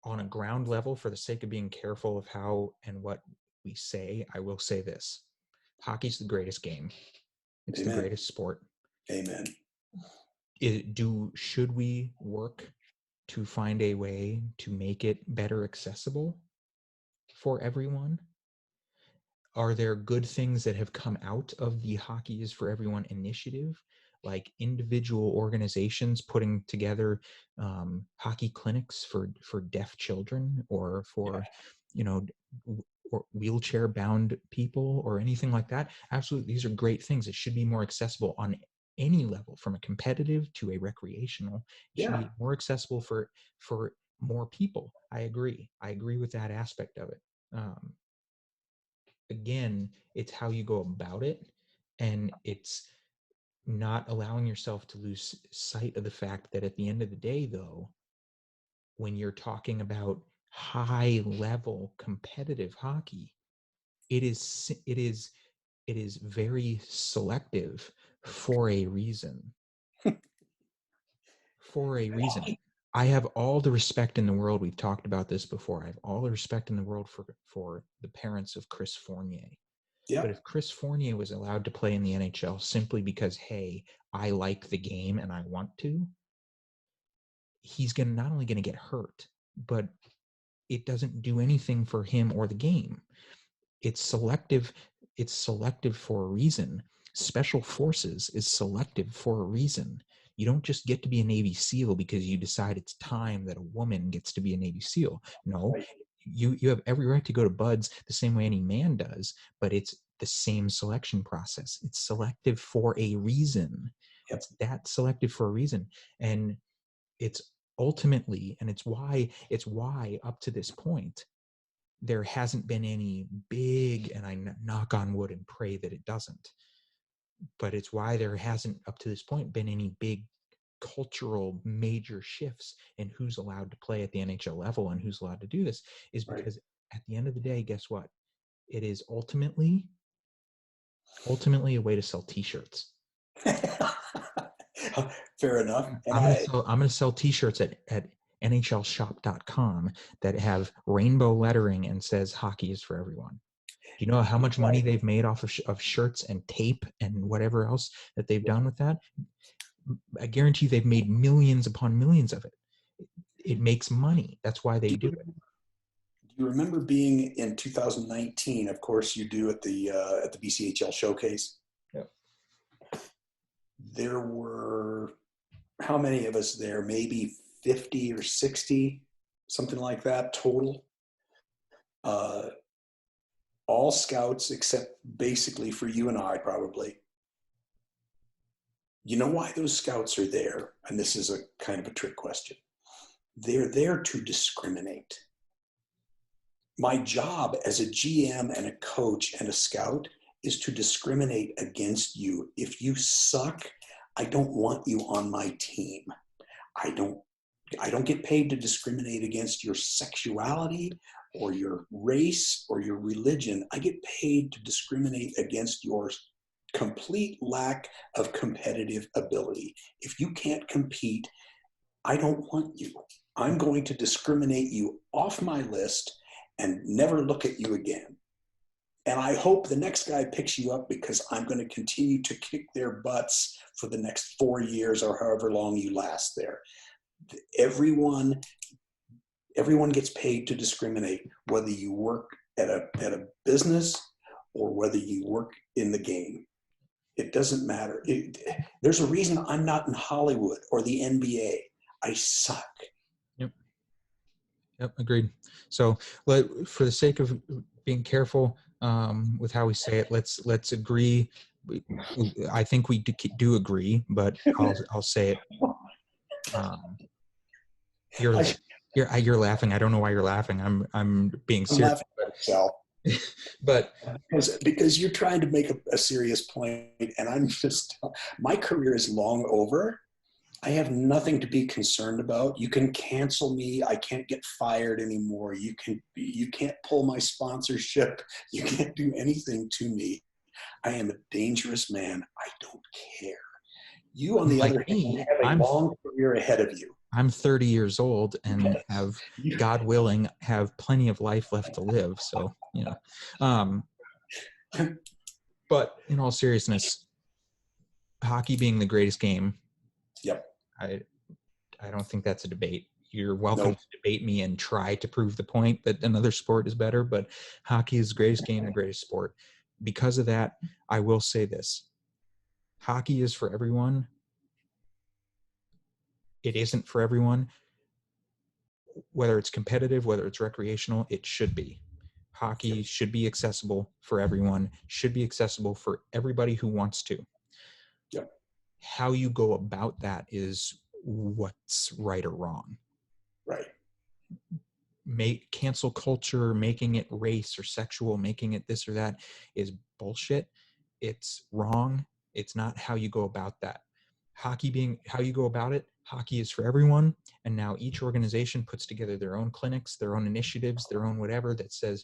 on a ground level, for the sake of being careful of how and what we say, I will say this: hockey's the greatest game. It's Amen. The greatest sport. Amen. Should we work to find a way to make it better accessible for everyone? Are there good things that have come out of the Hockey is for Everyone initiative, like individual organizations putting together hockey clinics for deaf children, or for or wheelchair bound people, or anything like that? Absolutely, these are great things. It should be more accessible on any level, from a competitive to a recreational. It should be more accessible for more people. I agree with that aspect of it. Again, it's how you go about it, and it's not allowing yourself to lose sight of the fact that at the end of the day, though, when you're talking about high level competitive hockey, it is very selective for a reason. For a reason. I have all the respect in the world. We've talked about this before. I have all the respect in the world for the parents of Chris Fournier. Yeah. But if Chris Fournier was allowed to play in the NHL simply because, hey, I like the game and I want to, he's not only going to get hurt, but it doesn't do anything for him or the game. It's selective. It's selective for a reason. Special forces is selective for a reason. You don't just get to be a Navy SEAL because you decide it's time that a woman gets to be a Navy SEAL. No, Right. you have every right to go to BUD/S the same way any man does, but it's the same selection process. It's selective for a reason. Yep. It's that selective for a reason. And it's ultimately, and it's why up to this point, there hasn't been any big, and I knock on wood and pray that it doesn't, but it's why there hasn't up to this point been any big cultural major shifts in who's allowed to play at the NHL level and who's allowed to do this, is Right. because at the end of the day, guess what? It is ultimately a way to sell t-shirts. Fair enough. And I'm gonna sell t-shirts at NHLshop.com that have rainbow lettering and says hockey is for everyone. Do you know how much money they've made off of shirts and tape and whatever else that they've done with that? I guarantee they've made millions upon millions of it. It makes money. That's why they do it. Do you remember being in 2019? Of course, you do at the BCHL showcase. Yep. There were how many of us there? Maybe 50 or 60, something like that total. All scouts except basically for you and I, probably. You know why those scouts are there? And this is a kind of a trick question. They're there to discriminate. My job as a GM and a coach and a scout is to discriminate against you. If you suck, I don't want you on my team. I don't get paid to discriminate against your sexuality or your race or your religion. I get paid to discriminate against your complete lack of competitive ability. If you can't compete, I don't want you. I'm going to discriminate you off my list and never look at you again. And I hope the next guy picks you up, because I'm going to continue to kick their butts for the next 4 years or however long you last there. Everyone gets paid to discriminate, whether you work at a business or whether you work in the game. It doesn't matter. There's a reason I'm not in Hollywood or the NBA. I suck. Yep, agreed. So, for the sake of being careful with how we say it, let's agree. I think we do agree, but I'll say it. You're laughing. I don't know why you're laughing. I'm being serious. I'm laughing at myself. But because you're trying to make a serious point, and I'm just, my career is long over. I have nothing to be concerned about. You can cancel me. I can't get fired anymore. You can't pull my sponsorship. You can't do anything to me. I am a dangerous man. I don't care. You, on the other hand, have a long career ahead of you. I'm 30 years old and have, God willing, have plenty of life left to live. So, but in all seriousness, hockey being the greatest game. Yep. I don't think that's a debate. You're welcome to debate me and try to prove the point that another sport is better, but hockey is the greatest game, the greatest sport. Because of that, I will say this. Hockey is for everyone. It isn't for everyone. Whether it's competitive, whether it's recreational, it should be. Hockey should be accessible for everyone, should be accessible for everybody who wants to. Yep. How you go about that is what's right or wrong. Right. Cancel culture, making it race or sexual, making it this or that is bullshit. It's wrong. It's not how you go about that. Hockey being how you go about it, hockey is for everyone. And now each organization puts together their own clinics, their own initiatives, their own whatever that says,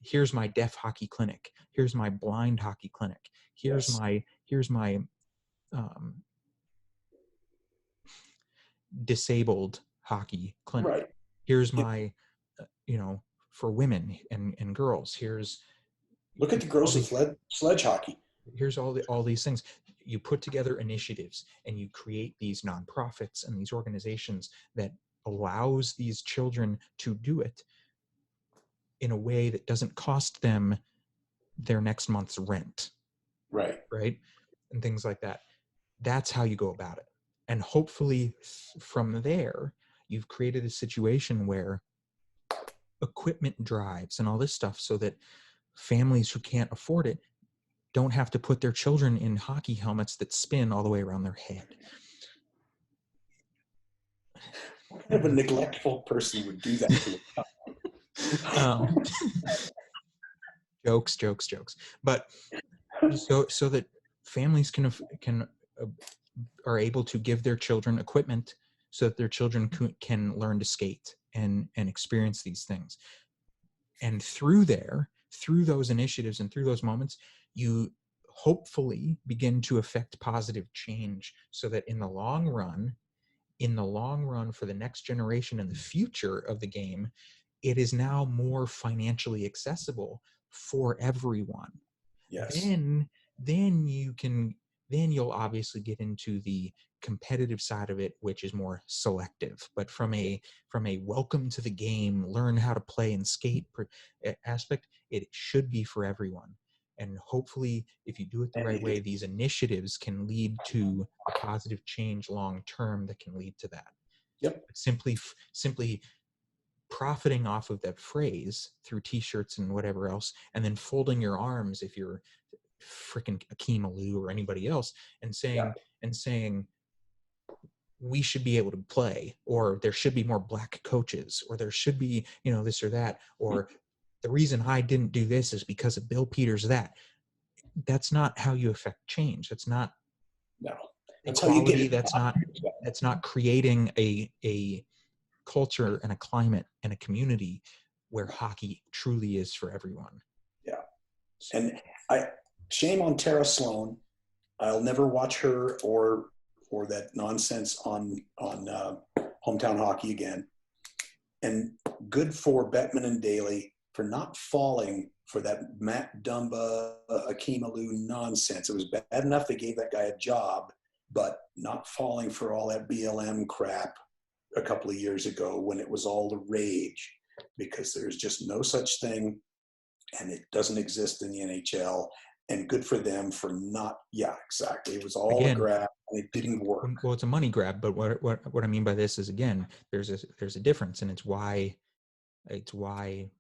here's my deaf hockey clinic. Here's my blind hockey clinic. Here's my disabled hockey clinic. Right. Here's my, for women and girls. Look at the girls of sledge hockey. Here's all these things. You put together initiatives and you create these nonprofits and these organizations that allows these children to do it in a way that doesn't cost them their next month's rent, Right. right? And things like that. That's how you go about it. And hopefully from there, you've created a situation where equipment drives and all this stuff so that families who can't afford it don't have to put their children in hockey helmets that spin all the way around their head. What kind of a neglectful person would do that to a child? Jokes. But so that families can are able to give their children equipment so that their children can learn to skate and experience these things. And through those initiatives and through those moments, you hopefully begin to affect positive change so that in the long run, for the next generation and the future of the game, it is now more financially accessible for everyone. Yes. Then you'll obviously get into the competitive side of it, which is more selective. But from a welcome to the game, learn how to play and skate aspect, it should be for everyone. And hopefully, if you do it the right way, these initiatives can lead to a positive change long term that can lead to that. Yep. Simply profiting off of that phrase through t-shirts and whatever else, and then folding your arms if you're freaking Akeem Alou or anybody else, and Yeah. saying we should be able to play, or there should be more black coaches, or there should be, this or that, or the reason I didn't do this is because of Bill Peters. That's not how you affect change. That's not No. That's how you equality. get. That's not creating a culture and a climate and a community where hockey truly is for everyone. Yeah. And shame on Tara Sloan. I'll never watch her or that nonsense on Hometown Hockey again. And good for Bettman and Daly for not falling for that Matt Dumba, Akeem Alou nonsense. It was bad enough they gave that guy a job, but not falling for all that BLM crap a couple of years ago when it was all the rage, because there's just no such thing, and it doesn't exist in the NHL. And good for them for not. Yeah, exactly. It was all a grab, and it didn't work. Well, it's a money grab, but what I mean by this is, again, there's a difference, and it's why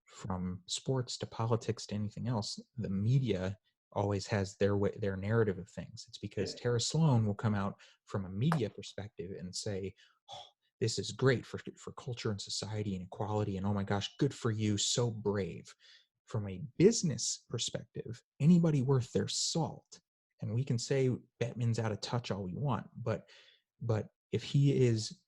from sports to politics to anything else, the media always has their narrative of things. It's because Tara Sloan will come out from a media perspective and say, oh, this is great for culture and society and equality, and oh my gosh, good for you, so brave. From a business perspective, anybody worth their salt, and we can say Bettman's out of touch all we want, but if he is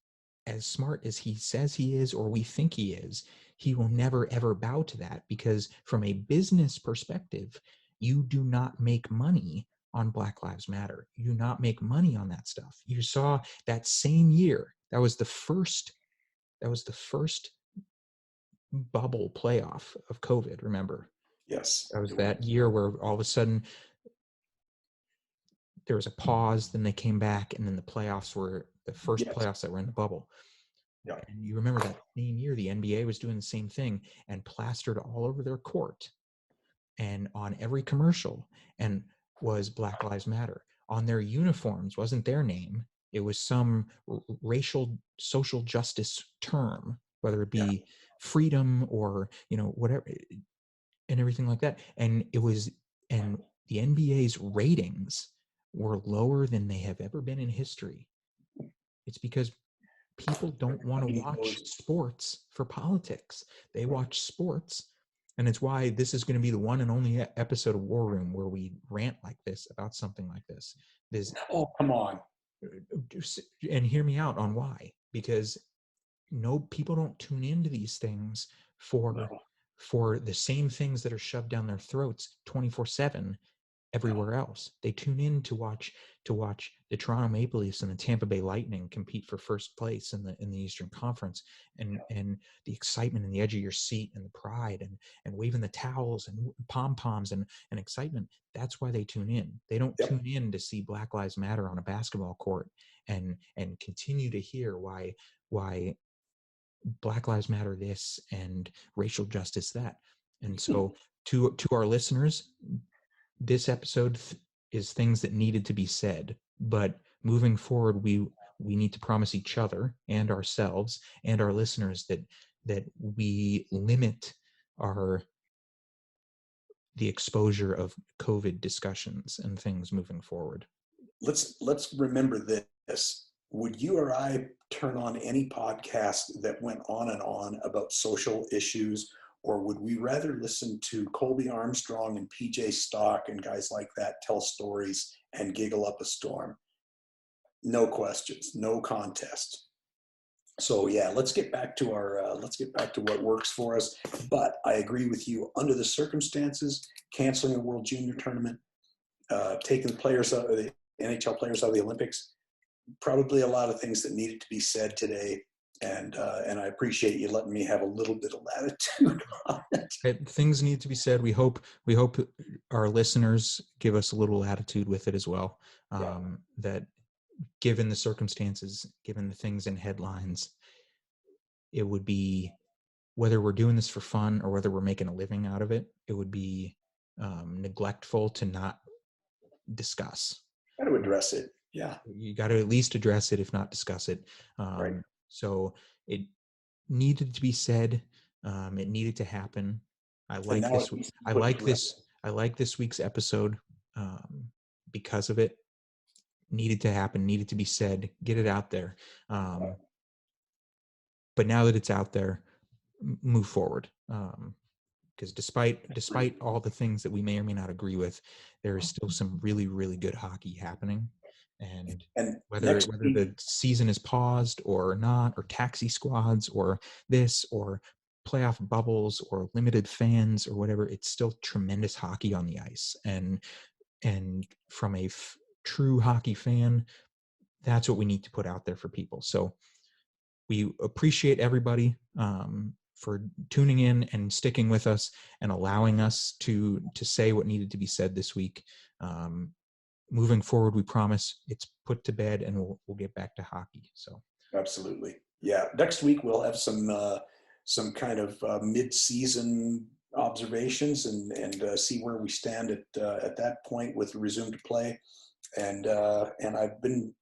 as smart as he says he is, or we think he is, he will never ever bow to that, because from a business perspective, you do not make money on Black Lives Matter. You do not make money on that stuff. You saw that same year, that was the first bubble playoff of COVID, remember? Yes. That was that year where all of a sudden there was a pause, then they came back, and then the playoffs were the first playoffs that were in the bubble. Yeah. And you remember that same year, the NBA was doing the same thing and plastered all over their court and on every commercial, and was Black Lives Matter. On their uniforms wasn't their name. It was some racial social justice term, whether it be freedom or, whatever, and everything like that. And the NBA's ratings were lower than they have ever been in history. It's because people don't want to watch sports for politics. They watch sports, and it's why this is going to be the one and only episode of War Room where we rant like this about something like this. Oh, come on. And hear me out on why. Because people don't tune into these things for the same things that are shoved down their throats 24/7 everywhere else. They tune in to watch the Toronto Maple Leafs and the Tampa Bay Lightning compete for first place in the Eastern Conference, and the excitement and the edge of your seat and the pride and waving the towels and pom poms and excitement. That's why they tune in. They don't tune in to see Black Lives Matter on a basketball court and continue to hear why Black Lives Matter this and racial justice that. And so to our listeners, this episode is things that needed to be said, but moving forward, we need to promise each other and ourselves and our listeners that we limit the exposure of COVID discussions and things moving forward. Let's remember this. Would you or I turn on any podcast that went on and on about social issues, or would we rather listen to Colby Armstrong and PJ Stock and guys like that tell stories and giggle up a storm? No questions, no contest. So yeah, let's get back to what works for us. But I agree with you. Under the circumstances, canceling a World Junior Tournament, taking the players out of the NHL players out of the Olympics, probably a lot of things that needed to be said today. And I appreciate you letting me have a little bit of latitude on it. Things need to be said. We hope our listeners give us a little latitude with it as well. That given the circumstances, given the things in headlines, it would be, whether we're doing this for fun or whether we're making a living out of it, it would be neglectful to not discuss. Got to address it. Yeah. You got to at least address it, if not discuss it. Right. So it needed to be said. It needed to happen. I like this week's episode because of it. Needed to happen, needed to be said, get it out there. But now that it's out there, move forward. Because despite all the things that we may or may not agree with, there is still some really, really good hockey happening. And whether the season is paused or not, or taxi squads or this, or playoff bubbles or limited fans or whatever, it's still tremendous hockey on the ice. And from a true hockey fan, that's what we need to put out there for people. So we appreciate everybody for tuning in and sticking with us and allowing us to say what needed to be said this week. Moving forward, we promise it's put to bed and we'll get back to hockey. So absolutely. Yeah. Next week we'll have some kind of mid-season observations and see where we stand at that point with resume to play. And I've been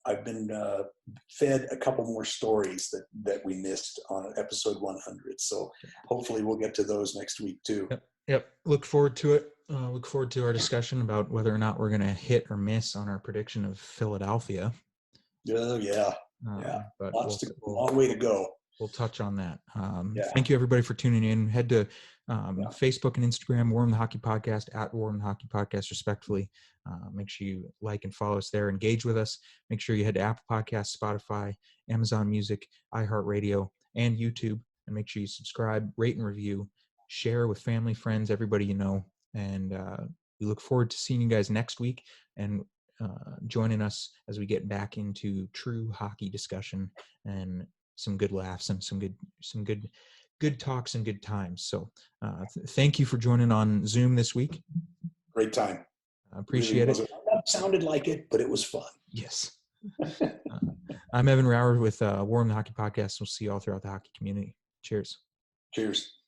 fed a couple more stories that we missed on episode 100. So hopefully we'll get to those next week too. Yep. Look forward to it. Look forward to our discussion about whether or not we're going to hit or miss on our prediction of Philadelphia. Oh yeah. But long way to go. We'll touch on that. Thank you everybody for tuning in. Head to Facebook and Instagram, War Room the Hockey Podcast, at War Room the Hockey Podcast, respectfully. Make sure you like and follow us there. Engage with us. Make sure you head to Apple Podcasts, Spotify, Amazon Music, iHeartRadio, and YouTube. And make sure you subscribe, rate, and review. Share with family, friends, everybody you know. And we look forward to seeing you guys next week and joining us as we get back into true hockey discussion and some good laughs and some good talks and good times. So thank you for joining on Zoom this week. Great time. I appreciate it. That sounded like it, but it was fun. Yes. I'm Evan Rauer with War Room the Hockey Podcast. We'll see you all throughout the hockey community. Cheers. Cheers.